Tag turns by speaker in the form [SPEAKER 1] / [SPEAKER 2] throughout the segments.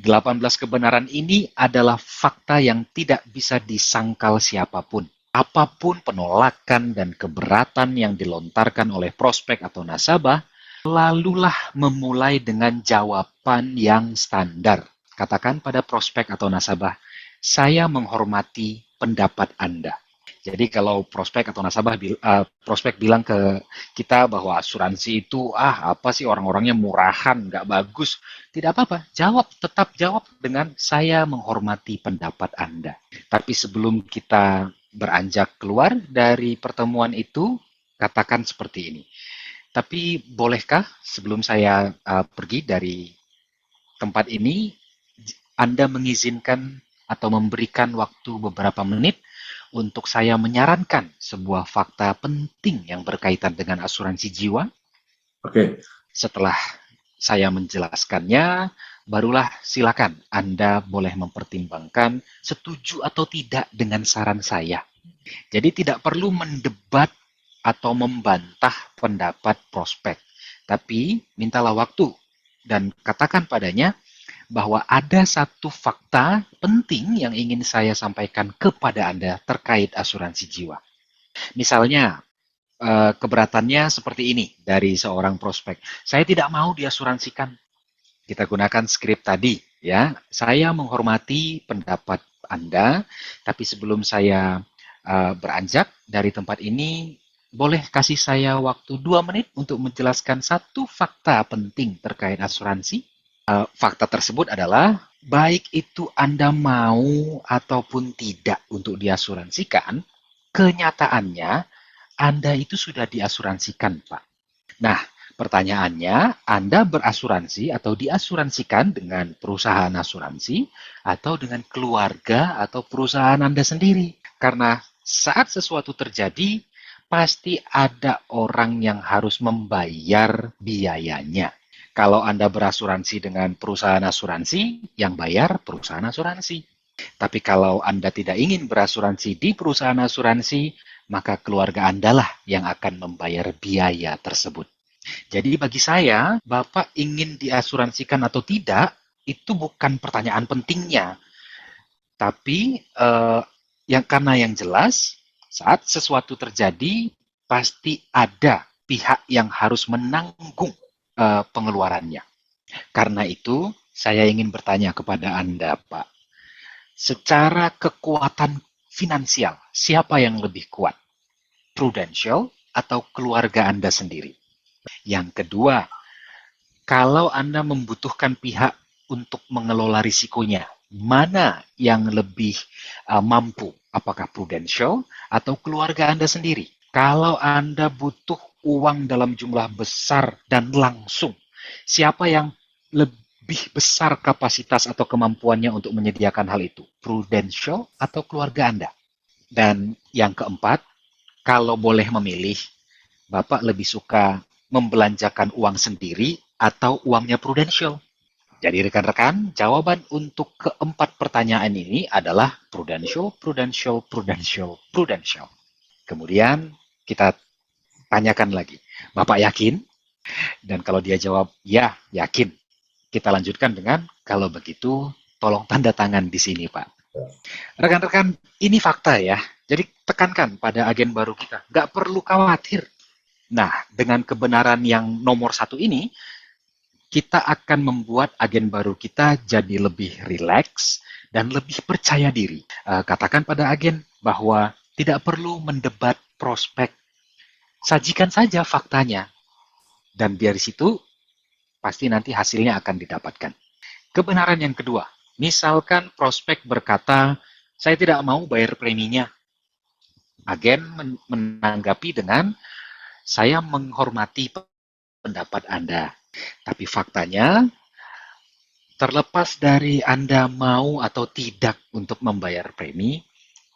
[SPEAKER 1] 18 kebenaran ini adalah fakta yang tidak bisa disangkal siapapun. Apapun penolakan dan keberatan yang dilontarkan oleh prospek atau nasabah, lalulah memulai dengan jawaban yang standar. Katakan pada prospek atau nasabah, saya menghormati pendapat Anda. Jadi kalau prospek atau nasabah prospek bilang ke kita bahwa asuransi itu apa sih orang-orangnya murahan, nggak bagus, tidak apa-apa, tetap jawab dengan saya menghormati pendapat Anda. Tapi sebelum kita beranjak keluar dari pertemuan itu, katakan seperti ini. Tapi bolehkah sebelum saya pergi dari tempat ini, Anda mengizinkan atau memberikan waktu beberapa menit untuk saya menyarankan sebuah fakta penting yang berkaitan dengan asuransi jiwa?
[SPEAKER 2] Oke.
[SPEAKER 1] Setelah saya menjelaskannya, barulah silakan Anda boleh mempertimbangkan setuju atau tidak dengan saran saya. Jadi tidak perlu mendebat atau membantah pendapat prospek, tapi mintalah waktu dan katakan padanya bahwa ada satu fakta penting yang ingin saya sampaikan kepada Anda terkait asuransi jiwa. Misalnya, keberatannya seperti ini dari seorang prospek. Saya tidak mau diasuransikan. Kita gunakan skrip tadi, ya. Saya menghormati pendapat Anda, tapi sebelum saya beranjak dari tempat ini, boleh kasih saya waktu 2 menit untuk menjelaskan satu fakta penting terkait asuransi? Fakta tersebut adalah, baik itu Anda mau ataupun tidak untuk diasuransikan, kenyataannya Anda itu sudah diasuransikan, Pak. Nah, pertanyaannya, Anda berasuransi atau diasuransikan dengan perusahaan asuransi atau dengan keluarga atau perusahaan Anda sendiri? Karena saat sesuatu terjadi, pasti ada orang yang harus membayar biayanya. Kalau Anda berasuransi dengan perusahaan asuransi, yang bayar perusahaan asuransi. Tapi kalau Anda tidak ingin berasuransi di perusahaan asuransi, maka keluarga Anda lah yang akan membayar biaya tersebut. Jadi bagi saya, Bapak ingin diasuransikan atau tidak, itu bukan pertanyaan pentingnya. Tapi karena yang jelas, saat sesuatu terjadi, pasti ada pihak yang harus menanggung pengeluarannya. Karena itu, saya ingin bertanya kepada Anda, Pak. Secara kekuatan finansial, siapa yang lebih kuat? Prudential atau keluarga Anda sendiri? Yang kedua, kalau Anda membutuhkan pihak untuk mengelola risikonya, mana yang lebih mampu? Apakah Prudential atau keluarga Anda sendiri? Kalau Anda butuh uang dalam jumlah besar dan langsung, siapa yang lebih besar kapasitas atau kemampuannya untuk menyediakan hal itu? Prudential atau keluarga Anda? Dan yang keempat, kalau boleh memilih, Bapak lebih suka membelanjakan uang sendiri atau uangnya Prudential? Jadi rekan-rekan, jawaban untuk keempat pertanyaan ini adalah Prudential, Prudential, Prudential, Prudential. Kemudian kita tanyakan lagi, Bapak yakin? Dan kalau dia jawab, ya, yakin. Kita lanjutkan dengan, kalau begitu, tolong tanda tangan di sini, Pak. Rekan-rekan, ini fakta ya. Jadi tekankan pada agen baru kita. Nggak perlu khawatir. Nah, dengan kebenaran yang nomor 1 ini, kita akan membuat agen baru kita jadi lebih rileks dan lebih percaya diri. Katakan pada agen bahwa tidak perlu mendebat prospek. Sajikan saja faktanya. Dan dari situ, pasti nanti hasilnya akan didapatkan. Kebenaran yang kedua, misalkan prospek berkata, saya tidak mau bayar preminya. Agen menanggapi dengan, saya menghormati pendapat Anda. Tapi faktanya, terlepas dari Anda mau atau tidak untuk membayar premi,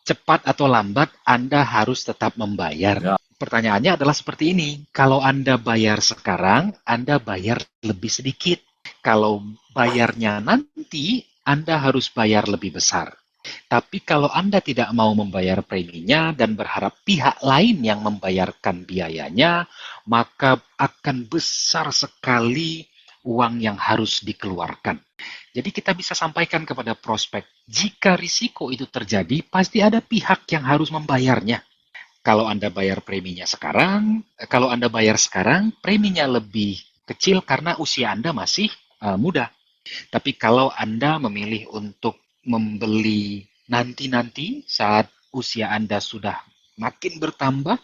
[SPEAKER 1] cepat atau lambat Anda harus tetap membayar. Ya. Pertanyaannya adalah seperti ini, kalau Anda bayar sekarang, Anda bayar lebih sedikit. Kalau bayarnya nanti, Anda harus bayar lebih besar. Tapi kalau Anda tidak mau membayar preminya dan berharap pihak lain yang membayarkan biayanya, maka akan besar sekali uang yang harus dikeluarkan. Jadi kita bisa sampaikan kepada prospek, jika risiko itu terjadi, pasti ada pihak yang harus membayarnya. Kalau Anda bayar preminya sekarang, kalau Anda bayar sekarang, preminya lebih kecil karena usia Anda masih muda. Tapi kalau Anda memilih untuk membeli nanti-nanti saat usia Anda sudah makin bertambah,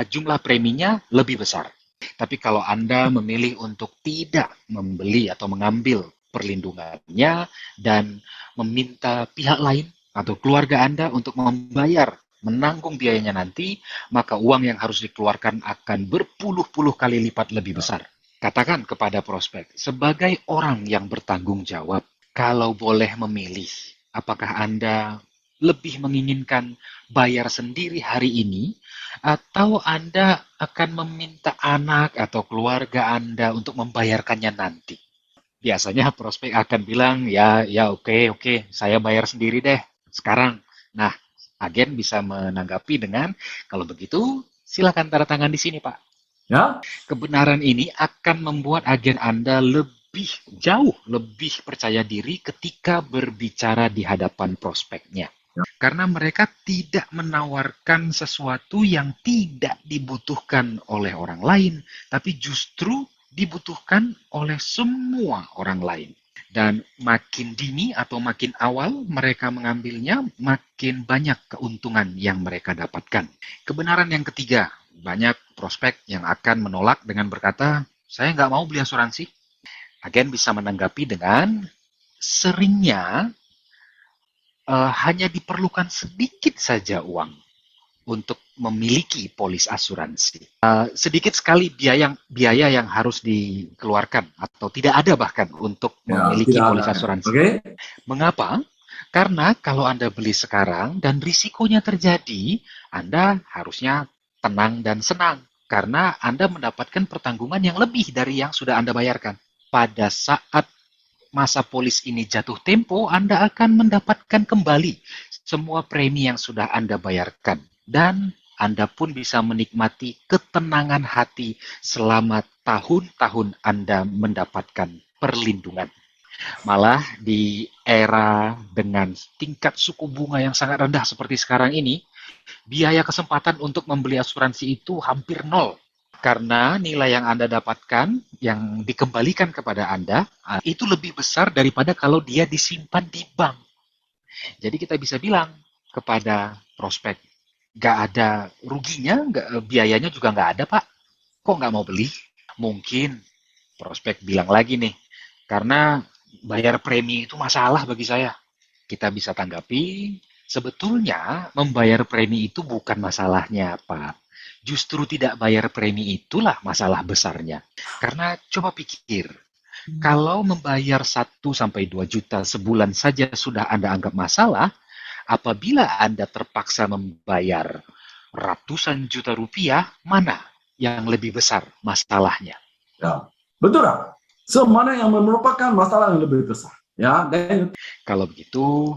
[SPEAKER 1] jumlah preminya lebih besar. Tapi kalau Anda memilih untuk tidak membeli atau mengambil perlindungannya dan meminta pihak lain atau keluarga Anda untuk menanggung biayanya nanti, maka uang yang harus dikeluarkan akan berpuluh-puluh kali lipat lebih besar. Katakan kepada prospek, sebagai orang yang bertanggung jawab, kalau boleh memilih, apakah Anda lebih menginginkan bayar sendiri hari ini, atau Anda akan meminta anak atau keluarga Anda untuk membayarkannya nanti? Biasanya prospek akan bilang, ya oke, saya bayar sendiri deh sekarang. Nah, agen bisa menanggapi dengan, kalau begitu silakan tanda tangan di sini, Pak.
[SPEAKER 2] Ya,
[SPEAKER 1] Kebenaran ini akan membuat agen Anda jauh lebih percaya diri ketika berbicara di hadapan prospeknya. Karena mereka tidak menawarkan sesuatu yang tidak dibutuhkan oleh orang lain, tapi justru dibutuhkan oleh semua orang lain. Dan makin dini atau makin awal mereka mengambilnya, makin banyak keuntungan yang mereka dapatkan. Kebenaran yang ketiga, banyak prospek yang akan menolak dengan berkata, saya nggak mau beli asuransi. Agen bisa menanggapi dengan, seringnya hanya diperlukan sedikit saja uang untuk memiliki polis asuransi. Sedikit sekali biaya yang harus dikeluarkan atau tidak ada bahkan untuk
[SPEAKER 2] ya,
[SPEAKER 1] memiliki
[SPEAKER 2] tidak
[SPEAKER 1] polis
[SPEAKER 2] ada.
[SPEAKER 1] asuransi.
[SPEAKER 2] Oke?
[SPEAKER 1] Mengapa? Karena kalau Anda beli sekarang dan risikonya terjadi, Anda harusnya tenang dan senang karena Anda mendapatkan pertanggungan yang lebih dari yang sudah Anda bayarkan. Pada saat masa polis ini jatuh tempo, Anda akan mendapatkan kembali semua premi yang sudah Anda bayarkan. Dan Anda pun bisa menikmati ketenangan hati selama tahun-tahun Anda mendapatkan perlindungan. Malah di era dengan tingkat suku bunga yang sangat rendah seperti sekarang ini, biaya kesempatan untuk membeli asuransi itu hampir nol. Karena nilai yang Anda dapatkan, yang dikembalikan kepada Anda, itu lebih besar daripada kalau dia disimpan di bank. Jadi kita bisa bilang kepada prospek, nggak ada ruginya, biayanya juga nggak ada, Pak. Kok nggak mau beli? Mungkin prospek bilang lagi nih, karena bayar premi itu masalah bagi saya. Kita bisa tanggapi, sebetulnya membayar premi itu bukan masalahnya, Pak. Justru tidak bayar premi itulah masalah besarnya. Karena coba pikir, kalau membayar 1 sampai 2 juta sebulan saja sudah Anda anggap masalah, apabila Anda terpaksa membayar ratusan juta rupiah, mana yang lebih besar masalahnya?
[SPEAKER 2] Ya, betul lah. Semana yang merupakan masalah yang lebih besar. Ya, dan
[SPEAKER 1] Kalau begitu,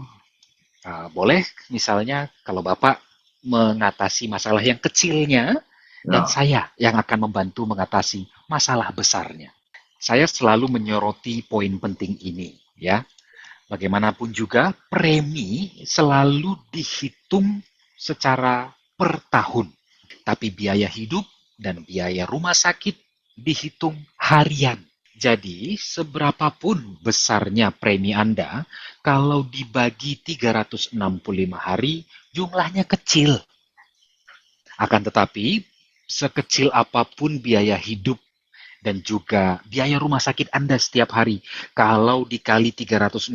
[SPEAKER 1] boleh misalnya kalau Bapak mengatasi masalah yang kecilnya, dan
[SPEAKER 2] ya,
[SPEAKER 1] saya yang akan membantu mengatasi masalah besarnya. Saya selalu menyoroti poin penting ini, ya. Bagaimanapun juga, premi selalu dihitung secara per tahun. Tapi biaya hidup dan biaya rumah sakit dihitung harian. Jadi, seberapapun besarnya premi Anda, kalau dibagi 365 hari, jumlahnya kecil. Akan tetapi, sekecil apapun biaya hidup dan juga biaya rumah sakit Anda setiap hari, kalau dikali 365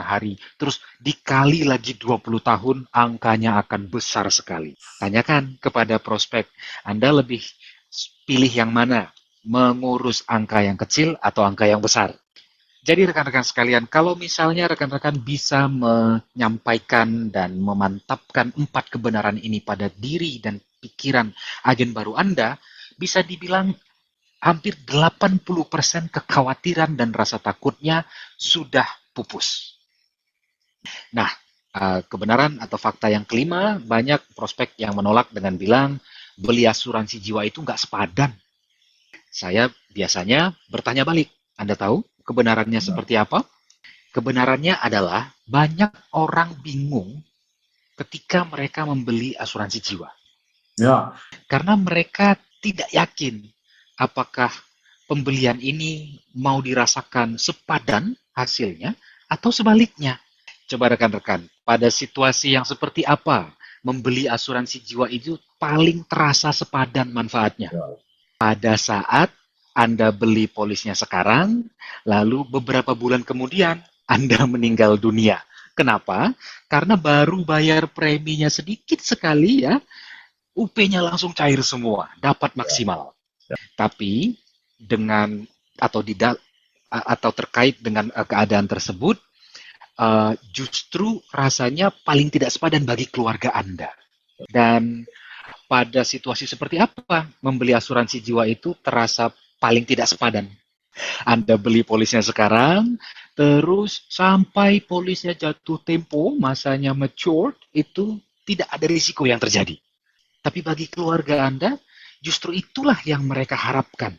[SPEAKER 1] hari, terus dikali lagi 20 tahun, angkanya akan besar sekali. Tanyakan kepada prospek, Anda lebih pilih yang mana? Mengurus angka yang kecil atau angka yang besar? Jadi rekan-rekan sekalian, kalau misalnya rekan-rekan bisa menyampaikan dan memantapkan 4 kebenaran ini pada diri dan pikiran agen baru Anda, bisa dibilang hampir 80% kekhawatiran dan rasa takutnya sudah pupus. Nah, kebenaran atau fakta yang kelima, banyak prospek yang menolak dengan bilang, beli asuransi jiwa itu nggak sepadan. Saya biasanya bertanya balik, Anda tahu Kebenarannya seperti apa? Kebenarannya adalah banyak orang bingung ketika mereka membeli asuransi jiwa.
[SPEAKER 2] Ya,
[SPEAKER 1] Karena mereka tidak yakin apakah pembelian ini mau dirasakan sepadan hasilnya atau sebaliknya. Coba rekan-rekan, pada situasi yang seperti apa membeli asuransi jiwa itu paling terasa sepadan manfaatnya?
[SPEAKER 2] ya,
[SPEAKER 1] Pada saat Anda beli polisnya sekarang, lalu beberapa bulan kemudian Anda meninggal dunia. Kenapa? Karena baru bayar preminya sedikit sekali ya, UP-nya langsung cair semua, dapat maksimal. Tapi dengan atau tidak atau terkait dengan keadaan tersebut, justru rasanya paling tidak sepadan bagi keluarga Anda. Dan pada situasi seperti apa membeli asuransi jiwa itu terasa paling tidak sepadan? Anda beli polisnya sekarang, terus sampai polisnya jatuh tempo, masanya mature, itu tidak ada risiko yang terjadi. Tapi bagi keluarga Anda, justru itulah yang mereka harapkan.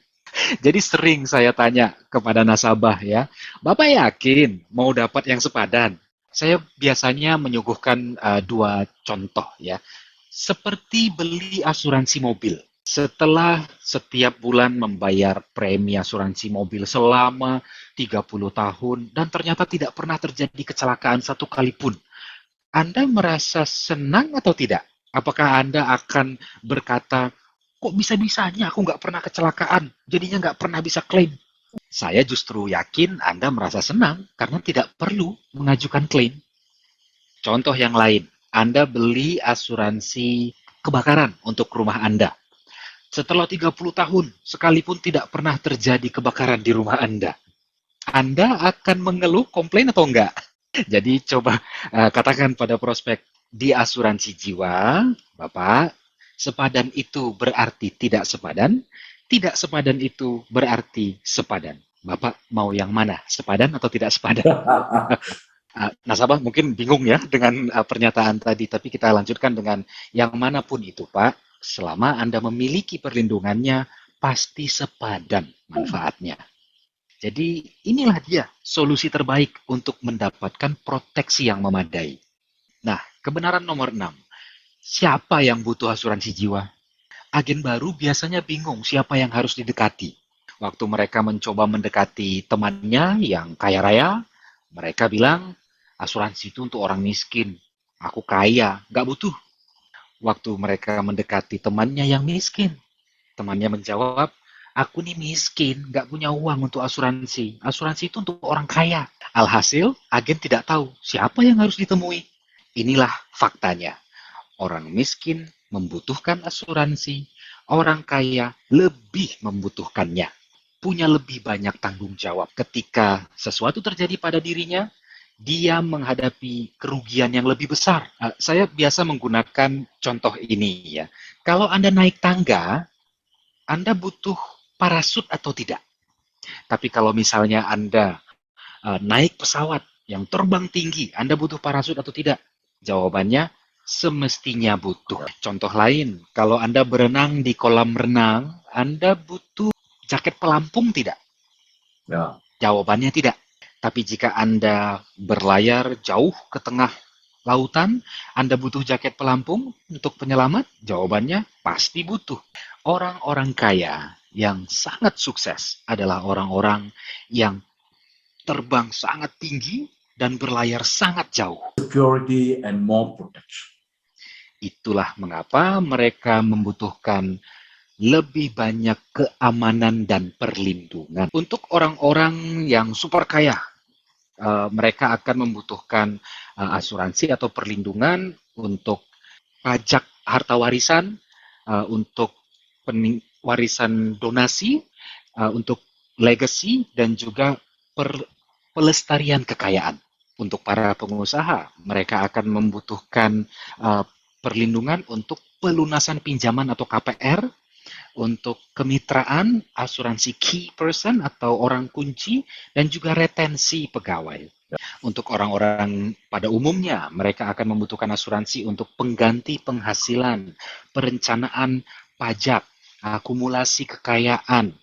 [SPEAKER 1] Jadi sering saya tanya kepada nasabah ya, Bapak yakin mau dapat yang sepadan? Saya biasanya menyuguhkan dua contoh ya, seperti beli asuransi mobil. Setelah setiap bulan membayar premi asuransi mobil selama 30 tahun dan ternyata tidak pernah terjadi kecelakaan satu kali pun, Anda merasa senang atau tidak? Apakah Anda akan berkata, kok bisa-bisanya aku nggak pernah kecelakaan, jadinya nggak pernah bisa klaim? Saya justru yakin Anda merasa senang karena tidak perlu mengajukan klaim. Contoh yang lain, Anda beli asuransi kebakaran untuk rumah Anda. Setelah 30 tahun, sekalipun tidak pernah terjadi kebakaran di rumah Anda akan mengeluh, komplain atau enggak? Jadi coba katakan pada prospek di asuransi jiwa, Bapak, sepadan itu berarti tidak sepadan itu berarti sepadan. Bapak mau yang mana, sepadan atau tidak sepadan? Nasabah mungkin bingung ya dengan pernyataan tadi, tapi kita lanjutkan dengan yang manapun itu, Pak, selama Anda memiliki perlindungannya, pasti sepadan manfaatnya. Jadi inilah dia solusi terbaik untuk mendapatkan proteksi yang memadai. Nah, kebenaran nomor 6. Siapa yang butuh asuransi jiwa? Agen baru biasanya bingung siapa yang harus didekati. Waktu mereka mencoba mendekati temannya yang kaya raya, mereka bilang, asuransi itu untuk orang miskin. Aku kaya, nggak butuh. Waktu mereka mendekati temannya yang miskin, temannya menjawab, aku nih miskin, nggak punya uang untuk asuransi. Asuransi itu untuk orang kaya. Alhasil, agen tidak tahu siapa yang harus ditemui. Inilah faktanya. Orang miskin membutuhkan asuransi, orang kaya lebih membutuhkannya. Punya lebih banyak tanggung jawab. Ketika sesuatu terjadi pada dirinya, dia menghadapi kerugian yang lebih besar. Saya biasa menggunakan contoh ini ya. Kalau Anda naik tangga, Anda butuh parasut atau tidak? Tapi kalau misalnya Anda naik pesawat yang terbang tinggi, Anda butuh parasut atau tidak? Jawabannya semestinya butuh. Contoh lain, kalau Anda berenang di kolam renang, Anda butuh jaket pelampung tidak?
[SPEAKER 2] ya.
[SPEAKER 1] Jawabannya tidak. Tapi jika Anda berlayar jauh ke tengah lautan, Anda butuh jaket pelampung untuk penyelamat? Jawabannya pasti butuh. Orang-orang kaya yang sangat sukses adalah orang-orang yang terbang sangat tinggi dan berlayar sangat jauh.
[SPEAKER 2] Security and more protection.
[SPEAKER 1] Itulah mengapa mereka membutuhkan lebih banyak keamanan dan perlindungan. Untuk orang-orang yang super kaya, mereka akan membutuhkan asuransi atau perlindungan untuk pajak harta warisan, untuk warisan donasi, untuk legacy, dan juga pelestarian kekayaan. Untuk para pengusaha, mereka akan membutuhkan perlindungan untuk pelunasan pinjaman atau KPR, untuk kemitraan, asuransi key person atau orang kunci, dan juga retensi pegawai. Untuk orang-orang pada umumnya, mereka akan membutuhkan asuransi untuk pengganti penghasilan, perencanaan pajak, akumulasi kekayaan,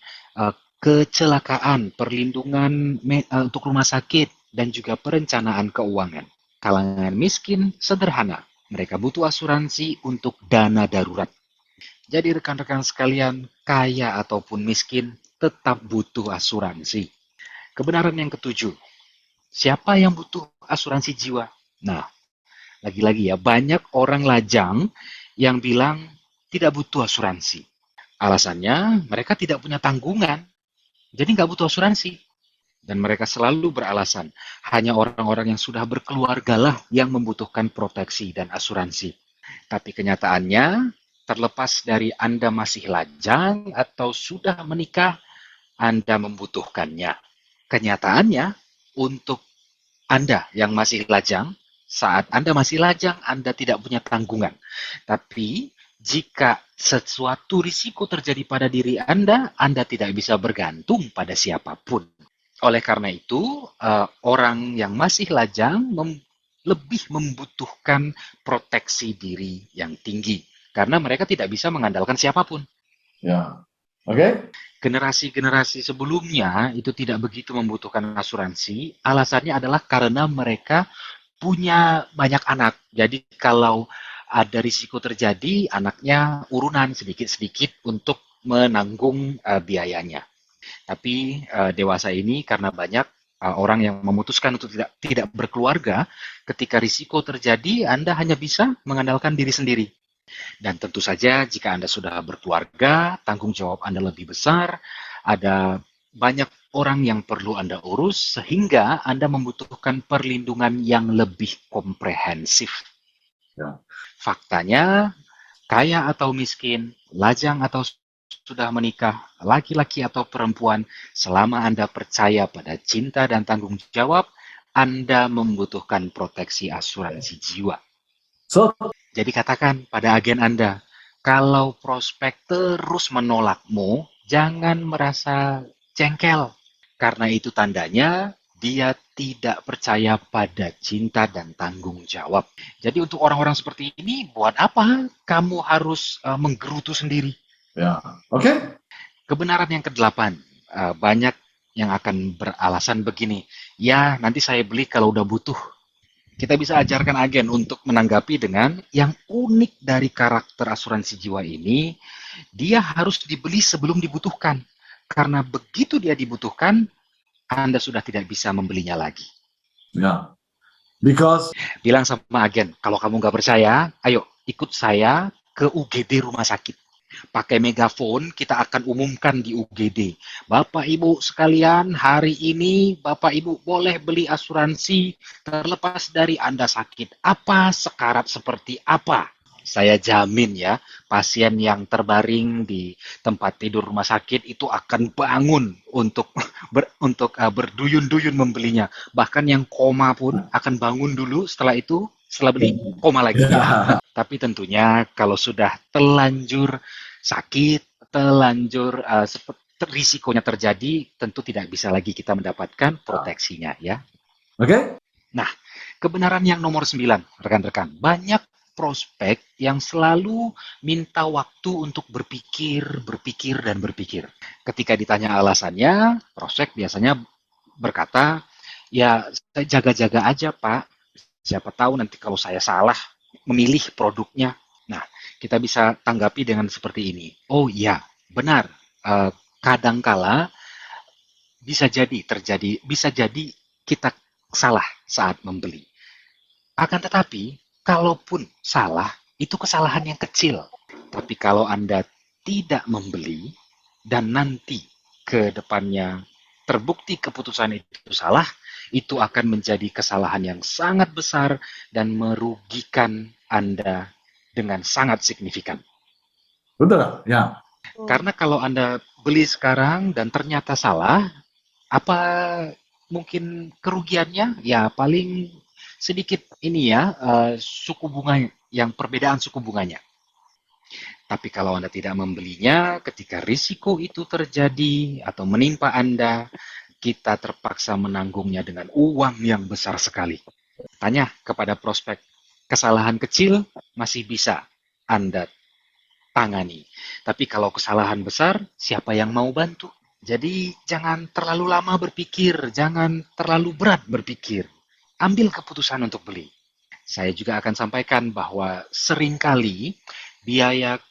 [SPEAKER 1] kecelakaan, perlindungan untuk rumah sakit, dan juga perencanaan keuangan. Kalangan miskin sederhana, mereka butuh asuransi untuk dana darurat. Jadi rekan-rekan sekalian, kaya ataupun miskin tetap butuh asuransi. Kebenaran yang ketujuh, siapa yang butuh asuransi jiwa? Nah, lagi-lagi ya, banyak orang lajang yang bilang tidak butuh asuransi. Alasannya, mereka tidak punya tanggungan, jadi nggak butuh asuransi. Dan mereka selalu beralasan, hanya orang-orang yang sudah berkeluarga lah yang membutuhkan proteksi dan asuransi. Tapi kenyataannya, terlepas dari Anda masih lajang atau sudah menikah, Anda membutuhkannya. Kenyataannya, untuk Anda yang masih lajang, saat Anda masih lajang, Anda tidak punya tanggungan. Tapi, jika sesuatu risiko terjadi pada diri Anda tidak bisa bergantung pada siapapun. Oleh karena itu, orang yang masih lajang lebih membutuhkan proteksi diri yang tinggi. Karena mereka tidak bisa mengandalkan siapapun.
[SPEAKER 2] Ya. Oke?
[SPEAKER 1] Generasi-generasi sebelumnya itu tidak begitu membutuhkan asuransi. Alasannya adalah karena mereka punya banyak anak. Jadi kalau ada risiko terjadi, anaknya urunan sedikit-sedikit untuk menanggung biayanya. Tapi dewasa ini karena banyak orang yang memutuskan untuk tidak berkeluarga, ketika risiko terjadi, Anda hanya bisa mengandalkan diri sendiri. Dan tentu saja jika Anda sudah berkeluarga, tanggung jawab Anda lebih besar, ada banyak orang yang perlu Anda urus, sehingga Anda membutuhkan perlindungan yang lebih komprehensif.
[SPEAKER 2] Ya.
[SPEAKER 1] Faktanya, kaya atau miskin, lajang atau sudah menikah, laki-laki atau perempuan, selama Anda percaya pada cinta dan tanggung jawab, Anda membutuhkan proteksi asuransi jiwa.
[SPEAKER 2] So,
[SPEAKER 1] Jadi katakan pada agen Anda, kalau prospek terus menolakmu, jangan merasa jengkel. Karena itu tandanya dia tidak percaya pada cinta dan tanggung jawab. Jadi untuk orang-orang seperti ini, buat apa kamu harus menggerutu sendiri?
[SPEAKER 2] ya. Oke?
[SPEAKER 1] Kebenaran yang kedelapan, banyak yang akan beralasan begini, ya nanti saya beli kalau udah butuh. Kita bisa ajarkan agen untuk menanggapi dengan yang unik dari karakter asuransi jiwa ini, dia harus dibeli sebelum dibutuhkan. Karena begitu dia dibutuhkan, Anda sudah tidak bisa membelinya lagi.
[SPEAKER 2] Ya. Because
[SPEAKER 1] Bilang sama agen, kalau kamu nggak percaya, ayo ikut saya ke UGD rumah sakit. Pakai megafon, kita akan umumkan di UGD. Bapak Ibu sekalian, hari ini Bapak Ibu boleh beli asuransi terlepas dari Anda sakit. Apa, sekarat seperti apa? Saya jamin ya, pasien yang terbaring di tempat tidur rumah sakit itu akan bangun untuk berduyun-duyun membelinya. Bahkan yang koma pun akan bangun dulu, setelah beli, koma lagi.
[SPEAKER 2] ya.
[SPEAKER 1] Tapi tentunya kalau sudah terlanjur sakit, terlanjur risikonya terjadi, tentu tidak bisa lagi kita mendapatkan proteksinya ya.
[SPEAKER 2] Oke?
[SPEAKER 1] Nah, kebenaran yang nomor 9, rekan-rekan. Banyak prospek yang selalu minta waktu untuk berpikir, dan berpikir. Ketika ditanya alasannya, prospek biasanya berkata, ya saya jaga-jaga aja Pak, siapa tahu nanti kalau saya salah memilih produknya. Nah, kita bisa tanggapi dengan seperti ini. Oh iya, benar. Kadangkala bisa jadi kita salah saat membeli. Akan tetapi, kalaupun salah, itu kesalahan yang kecil. Tapi kalau Anda tidak membeli dan nanti ke depannya terbukti keputusan itu salah, itu akan menjadi kesalahan yang sangat besar dan merugikan Anda dengan sangat signifikan.
[SPEAKER 2] Betul? Ya.
[SPEAKER 1] Karena kalau Anda beli sekarang dan ternyata salah, apa mungkin kerugiannya? Ya paling sedikit ini ya, suku bunga yang perbedaan suku bunganya. Tapi kalau Anda tidak membelinya, ketika risiko itu terjadi atau menimpa Anda, kita terpaksa menanggungnya dengan uang yang besar sekali. Tanya kepada prospek, kesalahan kecil masih bisa Anda tangani. Tapi kalau kesalahan besar, siapa yang mau bantu? Jadi jangan terlalu lama berpikir, jangan terlalu berat berpikir. Ambil keputusan untuk beli. Saya juga akan sampaikan bahwa seringkali biaya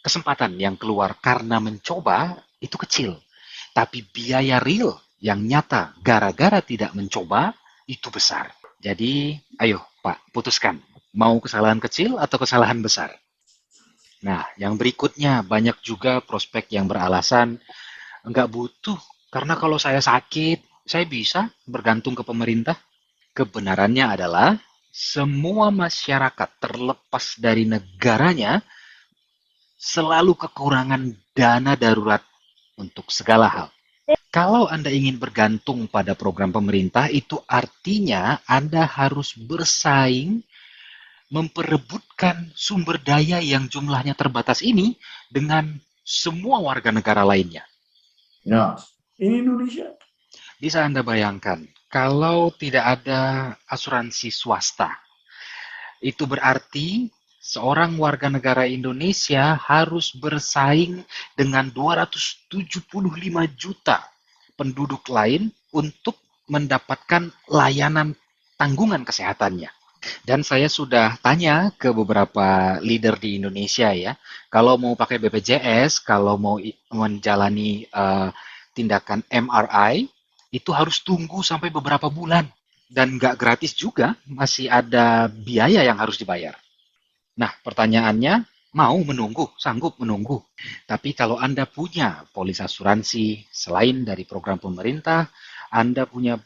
[SPEAKER 1] kesempatan yang keluar karena mencoba itu kecil. Tapi biaya real yang nyata gara-gara tidak mencoba itu besar. Jadi, ayo Pak, putuskan. Mau kesalahan kecil atau kesalahan besar? Nah, yang berikutnya banyak juga prospek yang beralasan enggak butuh. Karena kalau saya sakit, saya bisa bergantung ke pemerintah. Kebenarannya adalah semua masyarakat terlepas dari negaranya selalu kekurangan dana darurat untuk segala hal. Kalau Anda ingin bergantung pada program pemerintah, itu artinya Anda harus bersaing memperebutkan sumber daya yang jumlahnya terbatas ini dengan semua warga negara lainnya.
[SPEAKER 2] Ya, ini Indonesia.
[SPEAKER 1] Bisa Anda bayangkan, kalau tidak ada asuransi swasta, itu berarti seorang warga negara Indonesia harus bersaing dengan 275 juta penduduk lain untuk mendapatkan layanan tanggungan kesehatannya. Dan saya sudah tanya ke beberapa leader di Indonesia ya, kalau mau pakai BPJS, kalau mau menjalani tindakan MRI, itu harus tunggu sampai beberapa bulan. Dan nggak gratis juga, masih ada biaya yang harus dibayar. Nah, pertanyaannya, mau menunggu, sanggup menunggu. Tapi kalau Anda punya polis asuransi selain dari program pemerintah, Anda punya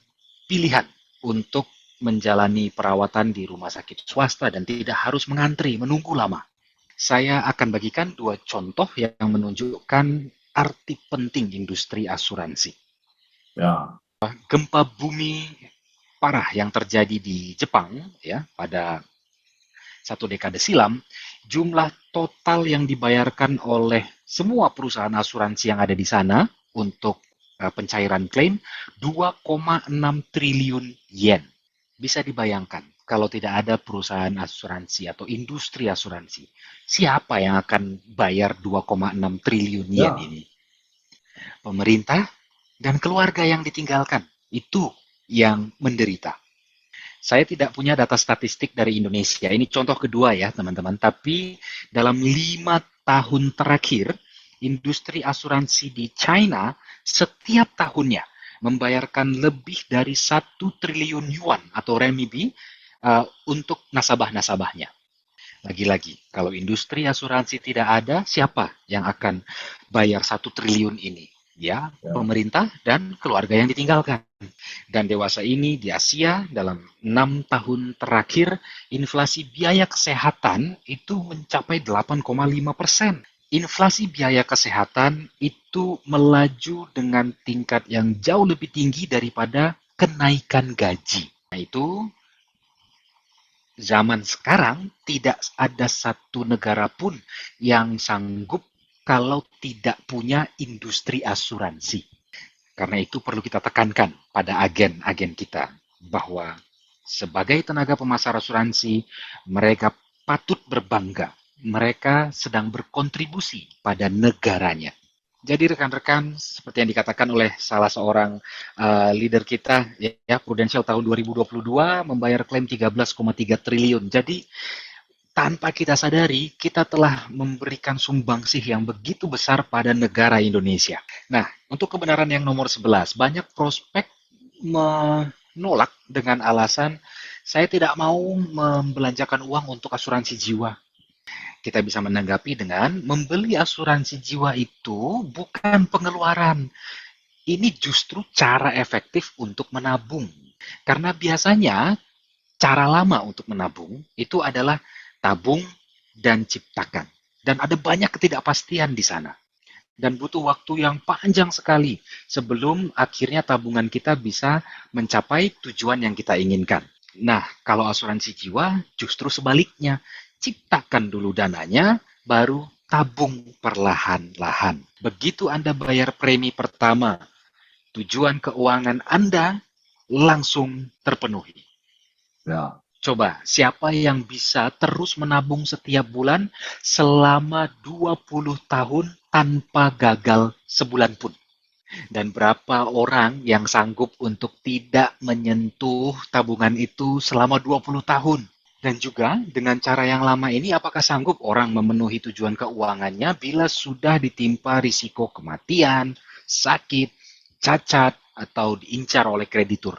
[SPEAKER 1] pilihan untuk menjalani perawatan di rumah sakit swasta dan tidak harus mengantri, menunggu lama. Saya akan bagikan dua contoh yang menunjukkan arti penting industri asuransi.
[SPEAKER 2] Ya,
[SPEAKER 1] Gempa bumi parah yang terjadi di Jepang ya pada satu dekade silam, jumlah total yang dibayarkan oleh semua perusahaan asuransi yang ada di sana untuk pencairan klaim 2,6 triliun yen. Bisa dibayangkan kalau tidak ada perusahaan asuransi atau industri asuransi, siapa yang akan bayar 2,6 triliun yen
[SPEAKER 2] ya,
[SPEAKER 1] ini? Pemerintah dan keluarga yang ditinggalkan. Itu yang menderita. Saya tidak punya data statistik dari Indonesia. Ini contoh kedua ya, teman-teman. Tapi dalam 5 tahun terakhir, industri asuransi di China setiap tahunnya membayarkan lebih dari 1 triliun yuan atau renminbi untuk nasabah-nasabahnya. Lagi-lagi, kalau industri asuransi tidak ada, siapa yang akan bayar 1 triliun ini? Ya,
[SPEAKER 2] ya,
[SPEAKER 1] pemerintah dan keluarga yang ditinggalkan. Dan dewasa ini di Asia dalam 6 tahun terakhir, inflasi biaya kesehatan itu mencapai 8,5%. Inflasi biaya kesehatan itu melaju dengan tingkat yang jauh lebih tinggi daripada kenaikan gaji. Nah, itu zaman sekarang tidak ada satu negara pun yang sanggup kalau tidak punya industri asuransi. Karena itu perlu kita tekankan pada agen-agen kita bahwa sebagai tenaga pemasar asuransi, mereka patut berbangga. Mereka sedang berkontribusi pada negaranya. Jadi rekan-rekan, seperti yang dikatakan oleh salah seorang leader kita, ya Prudential tahun 2022 membayar klaim 13,3 triliun. Jadi tanpa kita sadari, kita telah memberikan sumbangsih yang begitu besar pada negara Indonesia. Nah, untuk kebenaran yang nomor 11, banyak prospek menolak dengan alasan saya tidak mau membelanjakan uang untuk asuransi jiwa. Kita bisa menanggapi dengan membeli asuransi jiwa itu bukan pengeluaran. Ini justru cara efektif untuk menabung. Karena biasanya cara lama untuk menabung itu adalah tabung dan ciptakan. Dan ada banyak ketidakpastian di sana. Dan butuh waktu yang panjang sekali sebelum akhirnya tabungan kita bisa mencapai tujuan yang kita inginkan. Nah, kalau asuransi jiwa justru sebaliknya. Ciptakan dulu dananya, baru tabung perlahan-lahan. Begitu Anda bayar premi pertama, tujuan keuangan Anda langsung terpenuhi.
[SPEAKER 2] ya.
[SPEAKER 1] Coba, siapa yang bisa terus menabung setiap bulan selama 20 tahun tanpa gagal sebulan pun? Dan berapa orang yang sanggup untuk tidak menyentuh tabungan itu selama 20 tahun? Dan juga dengan cara yang lama ini apakah sanggup orang memenuhi tujuan keuangannya bila sudah ditimpa risiko kematian, sakit, cacat, atau diincar oleh kreditur?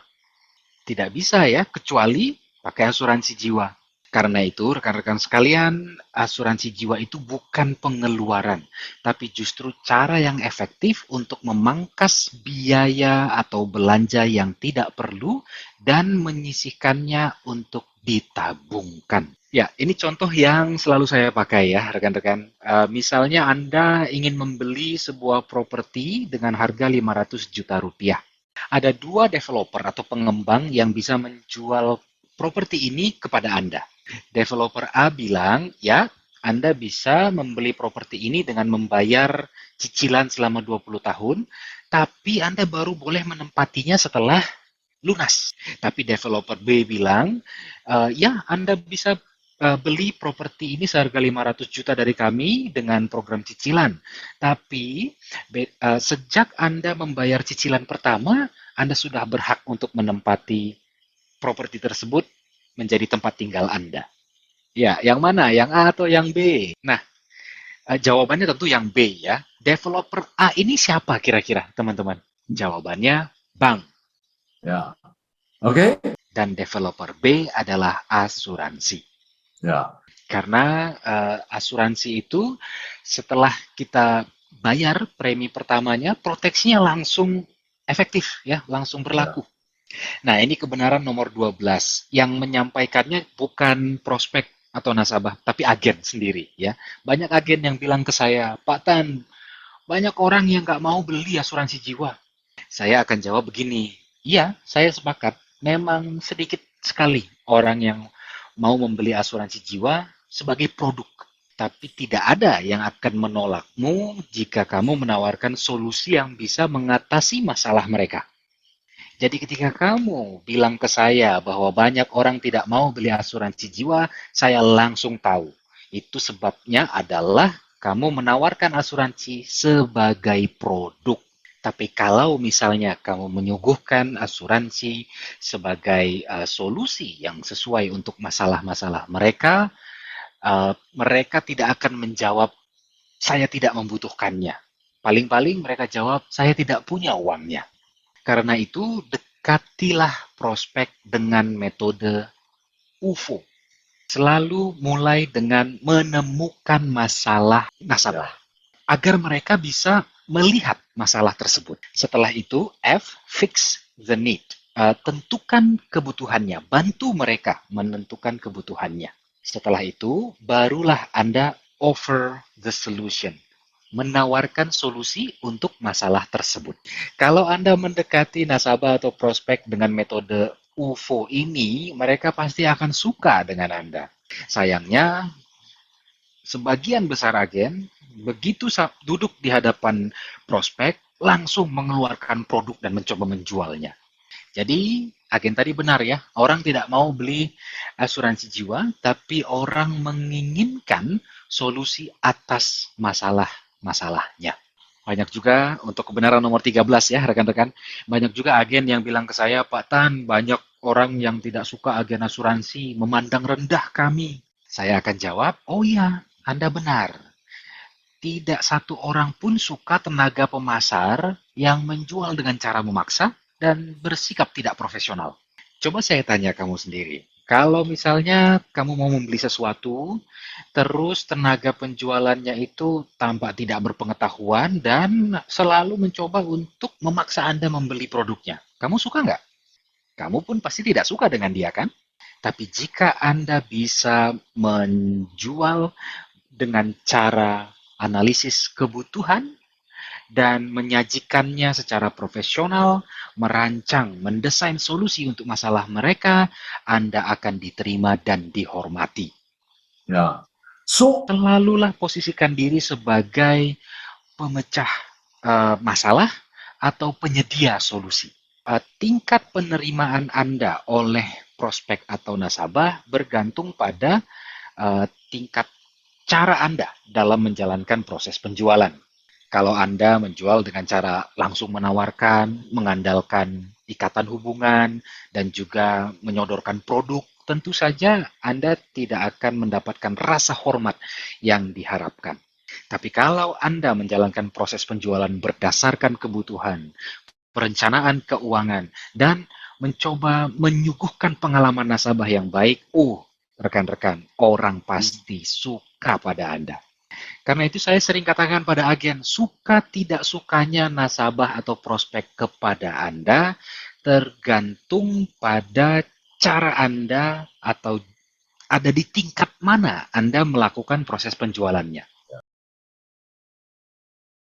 [SPEAKER 1] Tidak bisa ya, kecuali pakai asuransi jiwa. Karena itu, rekan-rekan sekalian, asuransi jiwa itu bukan pengeluaran, tapi justru cara yang efektif untuk memangkas biaya atau belanja yang tidak perlu dan menyisihkannya untuk ditabungkan. Ya, ini contoh yang selalu saya pakai ya, rekan-rekan. Misalnya Anda ingin membeli sebuah properti dengan harga 500 juta rupiah. Ada dua developer atau pengembang yang bisa menjual properti ini kepada Anda. Developer A bilang, ya, Anda bisa membeli properti ini dengan membayar cicilan selama 20 tahun, tapi Anda baru boleh menempatinya setelah lunas. Tapi developer B bilang, ya, Anda bisa beli properti ini seharga 500 juta dari kami dengan program cicilan. Tapi sejak Anda membayar cicilan pertama, Anda sudah berhak untuk menempati properti tersebut menjadi tempat tinggal Anda. Ya, yang mana? Yang A atau yang B? Nah, jawabannya tentu yang B ya. Developer A ini siapa kira-kira, teman-teman? Jawabannya bank.
[SPEAKER 2] Ya. Oke?
[SPEAKER 1] Dan developer B adalah asuransi.
[SPEAKER 2] Ya.
[SPEAKER 1] Karena asuransi itu setelah kita bayar premi pertamanya, proteksinya langsung efektif ya, langsung
[SPEAKER 2] Ya.
[SPEAKER 1] berlaku. Nah, ini kebenaran nomor 12. Yang menyampaikannya bukan prospek atau nasabah, tapi agen sendiri ya. Banyak agen yang bilang ke saya, Pak Tan, banyak orang yang nggak mau beli asuransi jiwa. Saya akan jawab begini, iya, saya sepakat. Memang sedikit sekali orang yang mau membeli asuransi jiwa sebagai produk. Tapi tidak ada yang akan menolakmu jika kamu menawarkan solusi yang bisa mengatasi masalah mereka. Jadi ketika kamu bilang ke saya bahwa banyak orang tidak mau beli asuransi jiwa, saya langsung tahu. Itu sebabnya adalah kamu menawarkan asuransi sebagai produk. Tapi kalau misalnya kamu menyuguhkan asuransi sebagai solusi yang sesuai untuk masalah-masalah mereka, mereka tidak akan menjawab, saya tidak membutuhkannya. Paling-paling mereka jawab, saya tidak punya uangnya. Karena itu, dekatilah prospek dengan metode UFO. Selalu mulai dengan menemukan masalah nasabah, agar mereka bisa melihat masalah tersebut. Setelah itu, F, fix the need. Tentukan kebutuhannya, bantu mereka menentukan kebutuhannya. Setelah itu, barulah Anda offer the solution, menawarkan solusi untuk masalah tersebut. Kalau Anda mendekati nasabah atau prospek dengan metode UFO ini, mereka pasti akan suka dengan Anda. Sayangnya, sebagian besar agen begitu duduk di hadapan prospek, langsung mengeluarkan produk dan mencoba menjualnya. Jadi, agen tadi benar ya, orang tidak mau beli asuransi jiwa, tapi orang menginginkan solusi atas masalah-masalahnya. Banyak juga untuk kebenaran nomor 13 ya rekan-rekan, banyak juga agen yang bilang ke saya, Pak Tan, banyak orang yang tidak suka agen asuransi, memandang rendah kami. Saya akan jawab, oh iya, Anda benar. Tidak satu orang pun suka tenaga pemasar yang menjual dengan cara memaksa dan bersikap tidak profesional. Coba saya tanya kamu sendiri. Kalau misalnya kamu mau membeli sesuatu, terus tenaga penjualannya itu tampak tidak berpengetahuan dan selalu mencoba untuk memaksa Anda membeli produknya. Kamu suka nggak? Kamu pun pasti tidak suka dengan dia, kan? Tapi jika Anda bisa menjual dengan cara analisis kebutuhan dan menyajikannya secara profesional, merancang, mendesain solusi untuk masalah mereka, Anda akan diterima dan dihormati.
[SPEAKER 2] Ya. So,
[SPEAKER 1] Selalulah posisikan diri sebagai pemecah masalah atau penyedia solusi. Tingkat penerimaan Anda oleh prospek atau nasabah bergantung pada tingkat cara Anda dalam menjalankan proses penjualan. Kalau Anda menjual dengan cara langsung menawarkan, mengandalkan ikatan hubungan, dan juga menyodorkan produk, tentu saja Anda tidak akan mendapatkan rasa hormat yang diharapkan. Tapi kalau Anda menjalankan proses penjualan berdasarkan kebutuhan, perencanaan keuangan, dan mencoba menyuguhkan pengalaman nasabah yang baik, rekan-rekan, orang pasti suka pada Anda. Karena itu saya sering katakan pada agen, suka tidak sukanya nasabah atau prospek kepada Anda tergantung pada cara Anda atau ada di tingkat mana Anda melakukan proses penjualannya.